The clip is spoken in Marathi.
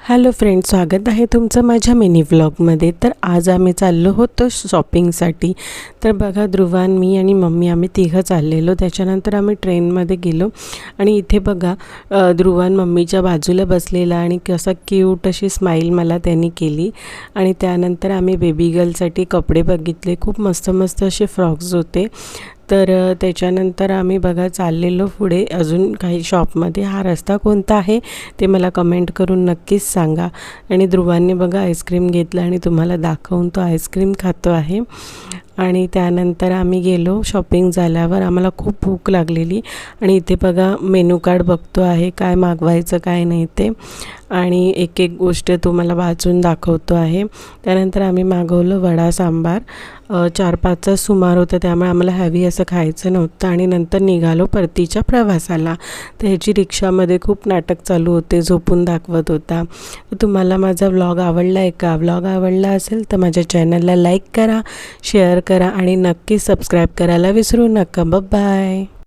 हॅलो फ्रेंड्स, स्वागत आहे तुमचं माझ्या मिनी व्लॉगमध्ये। तर आज आम्ही चाललो होतो शॉपिंगसाठी। तर बघा, ध्रुवान, मी आणि मम्मी आम्ही तिघं चाललेलो। त्याच्यानंतर आम्ही ट्रेनमध्ये गेलो आणि इथे बघा ध्रुवान मम्मीच्या बाजूला बसलेला आणि कसं क्यूट अशी स्माईल मला त्यांनी केली। आणि त्यानंतर आम्ही बेबी गर्लसाठी कपडे बघितले, खूप मस्त मस्त असे फ्रॉक्स होते। तर त्याच्यानंतर आम्ही बघा चाललेलो पुढे अजून काही शॉपमध्ये। हा रस्ता कोणता आहे ते मला कमेंट करून नक्कीच सांगा। आणि ध्रुवांनी बघा आईस्क्रीम घेतलं आणि तुम्हाला दाखवून तो आईस्क्रीम खातो आहे। आणि त्यानंतर आम्ही गेलो। शॉपिंग झाल्यावर आम्हाला खूप भूक लागलेली आणि इथे बघा मेनू कार्ड बघतो आहे, काय मागवायचं काय नाही ते, आणि एक एक गोष्ट तुम्हाला वाचून दाखवतो आहे। त्यानंतर आम्ही मागवलं वडा सांबार, 4-5चा सुमार होता, त्यामुळे आम्हाला हॅवी असं खायचं नव्हतं। आणि नंतर निघालो परतीच्या प्रवासाला। तर ह्याची रिक्षामध्ये खूप नाटक चालू होते, झोपून दाखवत होता। तर तुम्हाला माझा व्लॉग आवडला आहे का? व्लॉग आवडला असेल तर माझ्या चॅनलला लाईक करा, शेअर करा आणि नक्की सबस्क्राईब करायला विसरू नका। बाय।